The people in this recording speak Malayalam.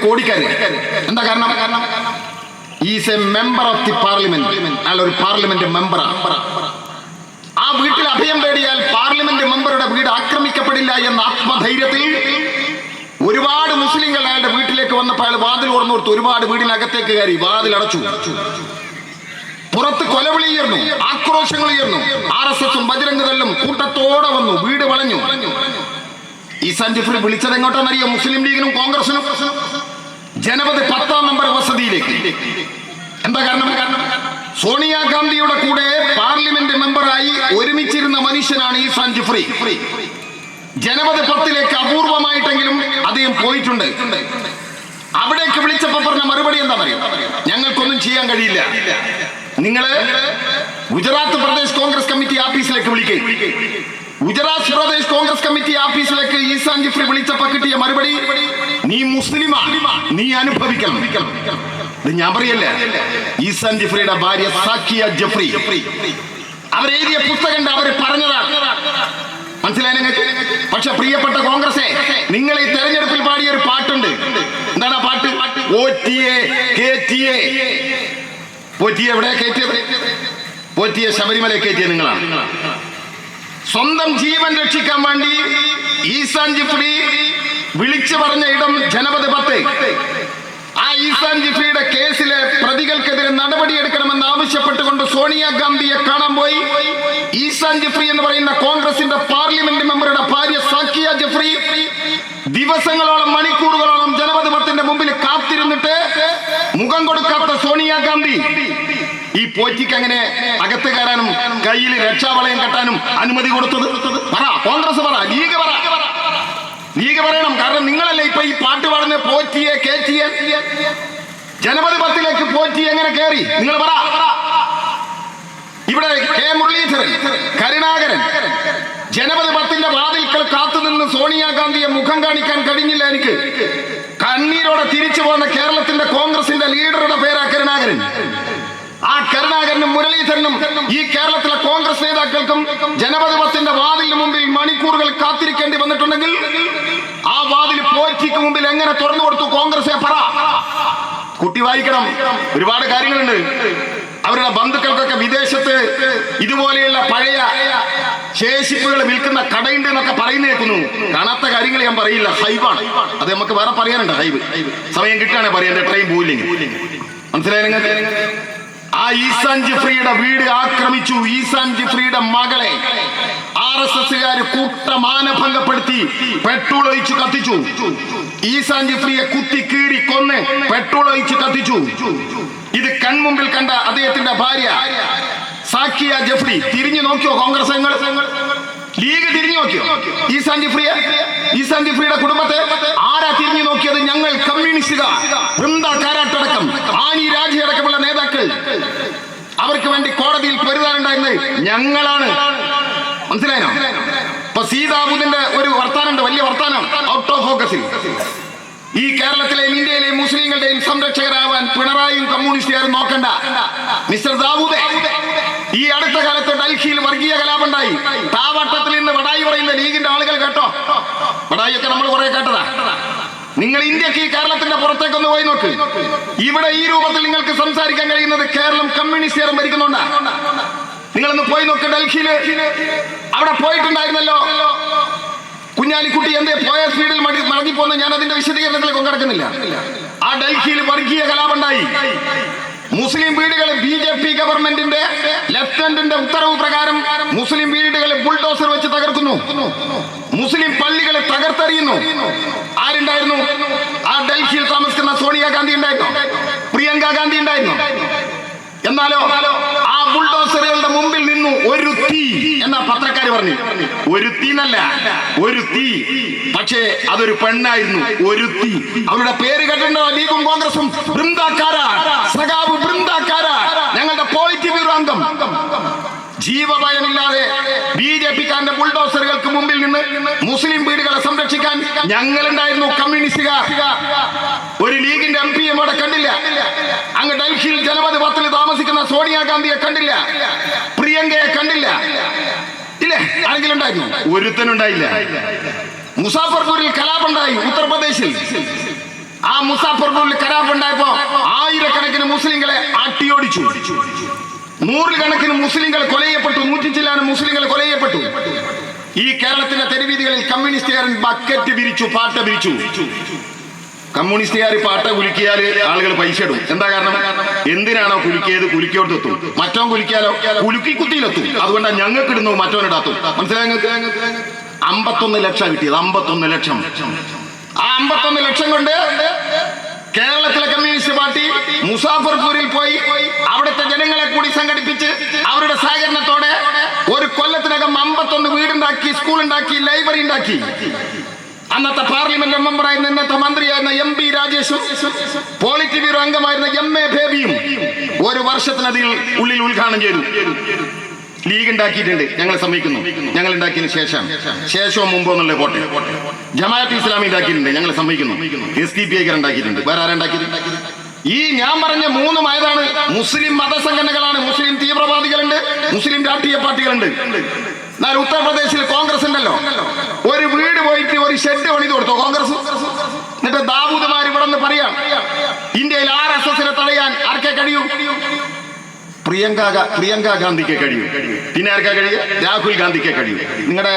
കോടിക്കാര്. എന്താ കാരണം? Is A member of the parliament. അയാൾ ഒരു പാർലമെന്റ് മെമ്പറാണ്. ആ വീട്ടിൽ അഭയം തേടിയാൽ പാർലമെന്റ് മെമ്പറുടെ വീട് ആക്രമിക്കപ്പെടില്ല എന്ന ആത്മധൈര്യത്തിൽ ഒരുപാട് മുസ്ലിങ്ങൾ അയാളുടെ വീട്ടിലേക്ക് വന്നപ്പോൾ അയാൾ വാതിൽ തുറന്നു കൊടുത്തു. ഒരുപാട് വീടിനകത്തേക്ക് കയറി വാതിൽ അടച്ചു. പുറത്ത് കൊലവിളി ഉയർന്നു, ആക്രോശങ്ങൾ ഉയർന്നു. RSSും ബജ്രംഗ് ദളും കൂട്ടത്തോടെ വന്നു, വീട് വളഞ്ഞു. ഈസാൻ ജിഫ്രി വിളിച്ചത് എങ്ങോട്ടാണെന്നറിയോ? മുസ്ലിം ലീഗിനും കോൺഗ്രസിനും ജനപത് 10-ാം നമ്പർ വസതിയിലേക്ക്. എന്താ കാരണം? സോണിയാഗാന്ധിയുടെ കൂടെ പാർലമെന്റ് മെമ്പറായി ഒരുമിച്ചിരുന്ന മനുഷ്യനാണ് ഈസാൻ ജിഫ്രി. ജനപത് 10ലേക്ക് അപൂർവമായിട്ടെങ്കിലും അദ്ദേഹം പോയിട്ടുണ്ട്. അവിടേക്ക് വിളിച്ചപ്പോ പറഞ്ഞ മറുപടി എന്താണെന്നറിയോ? ഞങ്ങൾക്കൊന്നും ചെയ്യാൻ കഴിയില്ല. നിങ്ങള് ഗുജറാത്ത് പ്രദേശ് കോൺഗ്രസ് കമ്മിറ്റി ഓഫീസിലേക്ക് വിളിക്കുക. ഗുജറാത്ത് പ്രദേശ് കോൺഗ്രസ് കമ്മിറ്റി ഓഫീസിലേക്ക് ഈസാൻ ജിഫ്രി വിളിച്ചപ്പോ കിട്ടിയ മറുപടി, നീ മുസ്ലിമാ, നീ അനുഭവിക്കണം. ഇത് ഞാൻ പറയല്ല, ഈസാൻ ജിഫ്രിയുടെ ഭാര്യ സാക്കിയ ജിഫ്രി അവരെഴുതിയ പുസ്തകം അവര് പറഞ്ഞതാണ്. മനസ്സിലായി നിങ്ങൾക്ക്? പക്ഷെ പ്രിയപ്പെട്ട കോൺഗ്രസേ, നിങ്ങൾ ഈ തെരഞ്ഞെടുപ്പിൽ പാടിയ ഒരു പാട്ടുണ്ട്. എന്താണ് ആ പാട്ട്? പോറ്റിയെ എവിടെ കയറ്റിയത്? പോറ്റിയെ ശബരിമല കയറ്റിയത് നിങ്ങളാണ്. സ്വന്തം ജീവൻ രക്ഷിക്കാൻ വേണ്ടി ഈസാൻ ജിഫ്രി വിളിച്ചു പറഞ്ഞ ഇടം ജനപത് 10. ആ ഈസാൻ ജിഫ്രിയുടെ കേസിലെ പ്രതികൾക്കെതിരെ നടപടിയെടുക്കണമെന്ന് ആവശ്യപ്പെട്ടുകൊണ്ട് സോണിയാഗാന്ധിയെ കാണാൻ പോയി. ഈസാൻ ജിഫ്രി എന്ന് പറയുന്ന കോൺഗ്രസിന്റെ പാർലമെന്റ് മെമ്പറുടെ ഭാര്യ സാക്കിയ ജിഫ്രി ദിവസങ്ങളോളം മണിക്കൂറുകളോളം ജനപത് 10ന്റെ മുമ്പിൽ കാത്തിരുന്നിട്ട് മുഖം കൊടുക്കാത്ത സോണിയാഗാന്ധി ഈ പോറ്റിക്ക് അങ്ങനെ അകത്ത് കയറാനും കയ്യിൽ രക്ഷാവളയം കെട്ടാനും അനുമതി കൊടുത്തത്? പറ, കോൺഗ്രസ് പറ, ലീഗ് പറ. ലീഗ് പറയണം. കാരണം നിങ്ങളല്ലേ ഇപ്പൊ ഈ പാട്ട് പാടുന്ന പോറ്റിയെ കയറ്റിയ ജനപത് 10ലേക്ക് പോറ്റി എങ്ങനെ കയറി? നിങ്ങൾ പറ. ഇവിടെ കെ മുരളീധരൻ, കരുണാകരൻ ജനപത് 10ന്റെ വാതിൽക്കൽ കാത്തുനിന്ന് സോണിയാഗാന്ധിയെ മുഖം കാണിക്കാൻ കഴിഞ്ഞില്ല. എനിക്ക് കണ്ണീരോടെ തിരിച്ചു പോകുന്ന കേരളത്തിന്റെ കോൺഗ്രസിന്റെ ലീഡറുടെ പേരാ കരുണാകരൻ. ആ കരുണാകരനും മുരളീധരനും ഈ കേരളത്തിലെ കോൺഗ്രസ് നേതാക്കൾക്കും ജനപത് 10ന്റെ വാതിലിന് മുമ്പിൽ മണിക്കൂറുകൾ കാത്തിരിക്കേണ്ടി വന്നിട്ടുണ്ടെങ്കിൽ ആ വാതിൽ പോറ്റിക്ക് മുമ്പിൽ എങ്ങനെ തുറന്നു കൊടുത്തു കോൺഗ്രസെ? പറ. കുട്ടി വായിക്കണം, ഒരുപാട് കാര്യങ്ങളുണ്ട്. അവരുടെ ബന്ധുക്കൾക്കൊക്കെ വിദേശത്ത് ഇതുപോലെയുള്ള പഴയ ശേഷിപ്പുകൾ വിൽക്കുന്ന കടയുണ്ട് എന്നൊക്കെ പറയുന്ന കേൾക്കുന്നു. കാണാത്ത കാര്യങ്ങൾ ഞാൻ പറയില്ല, ഹൈവാണ് അത്. നമുക്ക് വേറെ പറയാനുണ്ട് ഹൈവ്. സമയം കിട്ടുകയാണെങ്കിൽ പറയാം, എന്റെ ട്രെയിൻ പോയില്ലെങ്കിൽ. മനസ്സിലായി നിങ്ങൾക്ക്? ആ ഈസാൻ ജിഫ്രിയുടെ വീട് ആക്രമിച്ചു. ഈസാൻ ജിഫ്രിയുടെ മകളെ RSSകാര് കൂട്ടമാനഭംഗപ്പെടുത്തി പെട്രോൾ ഒഴിച്ച് കത്തിച്ചു. ഈസാൻ ജിഫ്രിയെ കുത്തി കീറി കൊന്ന് പെട്രോൾ ഒഴിച്ച് കത്തിച്ചു. ഇത് കൺമുമ്പിൽ കണ്ട അദ്ദേഹത്തിന്റെ ഭാര്യ സാക്കിയ ജിഫ്രി തിരിഞ്ഞു നോക്കിയോ? കോൺഗ്രസ് ലീഗ് തിരിഞ്ഞു നോക്കിയോ? ഈസാൻ ജിഫ്രിയുടെ കുടുംബത്തെ ആരാ തിരിഞ്ഞു നോക്കിയത്? ഞങ്ങൾ കമ്മ്യൂണിസ്റ്റുകാർ, വൃന്ദ കാരാട്ടടക്കം ആനി രാജി അടക്കമുള്ള നേതാക്കൾ, അവർക്ക് വേണ്ടി കോടതിയിൽ പൊരുതാനുണ്ടായിരുന്നത് ഞങ്ങളാണ്. മനസ്സിലായോ? ഇപ്പൊ സീതാബുദിന്റെ ഒരു വർത്താനുണ്ട്, വലിയ വർത്താനം, ഔട്ട് ഓഫ് ഫോക്കസിൽ. ഈ കേരളത്തിലെയും ഇന്ത്യയിലെയും മുസ്ലിങ്ങളുടെയും സംരക്ഷകരാവാൻ പിണറായിയും കമ്മ്യൂണിസ്റ്റുകാരും നോക്കണ്ട. മിസ്റ്റർ ദാവൂദേ, ഈ അടുത്ത കാലത്ത് ഡൽഹിയിൽ വർഗീയ കലാപമുണ്ടായി. താവട്ടത്തിൽ നിന്ന് വടായി പറയുന്ന ലീഗിന്റെ ആളുകൾ കേട്ടോ? വടായിയൊക്കെ നമ്മൾ കുറെ കേട്ടതാ. നിങ്ങൾ ഇന്ത്യക്ക് ഈ കേരളത്തിന്റെ പുറത്തേക്കൊന്ന് പോയി നോക്ക്. ഇവിടെ ഈ രൂപത്തിൽ നിങ്ങൾക്ക് സംസാരിക്കാൻ കഴിയുന്നത് കേരളം കമ്മ്യൂണിസ്റ്റുകാരും ഭരിക്കുന്നുണ്ടാ. നിങ്ങളൊന്ന് പോയി നോക്ക്. ഡൽഹിയില് അവിടെ പോയിട്ടുണ്ടായിരുന്നല്ലോ കുഞ്ഞാലിക്കുട്ടി. എന്തേ പോയ സ്പീഡിൽ മടങ്ങിപ്പോന്ന്? ഞാൻ അതിന്റെ വിശദീകരണത്തിലേക്ക് കിടക്കുന്നില്ല. ആ ഡൽഹിയിൽ വർഗീയ കലാപമുണ്ടായി. മുസ്ലിം വീടുകളെ BJP ഗവൺമെന്റിന്റെ ലെഫ്റ്റനന്റിന്റെ ഉത്തരവ് പ്രകാരം മുസ്ലിം വീടുകളെ ബുൾഡോസർ വെച്ച് തകർക്കുന്നു. മുസ്ലിം പള്ളികളെ തകർത്തെറിയുന്നു. ആരുണ്ടായിരുന്നു? ആ ഡൽഹിയിൽ താമസിക്കുന്ന സോണിയാഗാന്ധി ഉണ്ടായിരുന്നു, പ്രിയങ്ക ഗാന്ധി ഉണ്ടായിരുന്നു. എന്നാലോ ആ ബുൾഡോസറുകളുടെ മുമ്പിൽ നിന്നു ഒരു തീ എന്നാ പത്രക്കാര് പറഞ്ഞു. ഒരു തീ എന്നല്ല, ഒരു തീ. പക്ഷേ അതൊരു പെണ്ണായിരുന്നു. ഒരു തീ. അവരുടെ പേര് കേട്ടിട്ടുണ്ടോ? ലീഗും കോൺഗ്രസും. ബൃന്ദാക്കാര, സഖാവ് ബൃന്ദാക്കാര, ഞങ്ങളുടെ പോളിറ്റ് ബ്യൂറോ അംഗം. ജീവഭയമില്ലാതെ BJP-കാരന്റെ ബുൾഡോസറുകൾക്ക് മുമ്പിൽ നിന്ന് മുസ്ലിം വീടുകളെ സംരക്ഷിക്കാൻ ഞങ്ങളുണ്ടായിരുന്നു, കമ്മ്യൂണിസ്റ്റുകാർ. ഒരു ലീഗിന്റെ MP-യും അവിടെ കണ്ടില്ല. അങ്ങ് ഡൽഹിയിൽ ജനപത് 10ൽ താമസിക്കുന്ന സോണിയാഗാന്ധിയെ കണ്ടില്ല, പ്രിയങ്കയെ കണ്ടില്ല. ഇല്ലേ? ആരെങ്കിലും ഉണ്ടായിരുന്നു? ഒരുത്തനുണ്ടായില്ല. മുസാഫർപൂരിൽ കലാപുണ്ടായി, ഉത്തർപ്രദേശിൽ. ആ മുസാഫർപൂരിൽ കലാപുണ്ടായപ്പോ ആയിരക്കണക്കിന് മുസ്ലിങ്ങളെ അട്ടിയോടിച്ചു. നൂറുകണക്കിന് മുസ്ലിങ്ങൾ കൊലയപ്പെട്ടു. 100 ചില്ലാനും മുസ്ലിങ്ങൾ കൊലയപ്പെട്ടു. ഈ കേരളത്തിന്റെ തെരുവീതികളിൽ കമ്മ്യൂണിസ്റ്റുകാരൻ ബക്കറ്റ് വിരിച്ചു, പാട്ട വിരിച്ചു. കമ്മ്യൂണിസ്റ്റുകാർ പാട്ട കുലുക്കിയാൽ ആളുകൾ പൈസ ഇടും. എന്താ കാരണം? എന്തിനാണോ കുലുക്കിയത് കുലുക്കിയോടത്തെത്തും. മറ്റവൻ കുലുക്കിയാലോ കുലുക്കി കുത്തിയിലെത്തും. അതുകൊണ്ടാണ് ഞങ്ങൾക്ക് ഇടുന്നു മറ്റവനിടാത്തും. മനസ്സിലായി നിങ്ങൾക്ക്? 51 ലക്ഷം കിട്ടിയത്. 51 ലക്ഷം. ആ 51 ലക്ഷം കൊണ്ട് കേരളത്തിലെ കമ്മ്യൂണിസ്റ്റ് പാർട്ടി മുസാഫർപൂരിൽ പോയി അവിടുത്തെ ജനങ്ങളെ കൂടി സംഘടിപ്പിച്ച് അവരുടെ സഹകരണത്തോടെ ഒരു കൊല്ലത്തിനകം 51 വീടുണ്ടാക്കി, സ്കൂൾ ഉണ്ടാക്കി, ലൈബ്രറി ഉണ്ടാക്കി. അന്നത്തെ പാർലമെന്റ് മെമ്പറായിരുന്ന ഇന്നത്തെ മന്ത്രിയായിരുന്ന MP രാജേഷും പോളിറ്റ് ബ്യൂറോ അംഗമായിരുന്ന MA ബേബിയും ഒരു വർഷത്തിനതിൽ ഉള്ളിൽ ഉദ്ഘാടനം ചെയ്തു. ലീഗ് ഉണ്ടാക്കിയിട്ടുണ്ട്, ഞങ്ങൾ സമ്മതിക്കുന്നു. ഞങ്ങൾ ഉണ്ടാക്കിയതിന് ശേഷവും മുമ്പോ എന്നുള്ള പോട്ടെ. ജമാഅത്ത് ഇസ്ലാമി ഉണ്ടാക്കിയിട്ടുണ്ട്, ഞങ്ങൾ സമ്മതിക്കുന്നു. SDPI ഉണ്ടാക്കിയിട്ടുണ്ട്. വേറെ ആരുണ്ടാക്കിയിട്ടുണ്ട്? ഈ ഞാൻ പറഞ്ഞ 3 ആയതാണ് മുസ്ലിം മതസംഘടനകളാണ്. മുസ്ലിം തീവ്രവാദികളുണ്ട്, മുസ്ലിം രാഷ്ട്രീയ പാർട്ടികളുണ്ട്. എന്നാൽ ഉത്തർപ്രദേശിൽ കോൺഗ്രസ് ഉണ്ടല്ലോ, ഒരു വീട് പോയിട്ട് ഒരു ഷെഡ് പണിത് കൊടുത്തോ കോൺഗ്രസ്? എന്നിട്ട് ദാവൂദ്മാർ ഇവിടെ നിന്ന് പറയാം ഇന്ത്യയിൽ RSSനെ തടയാൻ ആർക്കെ കഴിയൂ? പ്രിയങ്ക ഗാന്ധിക്ക് കഴിയൂ. പിന്നെ ആർക്കാ കഴിയുക? രാഹുൽ ഗാന്ധിക്ക് കഴിയൂ. നിങ്ങളുടെ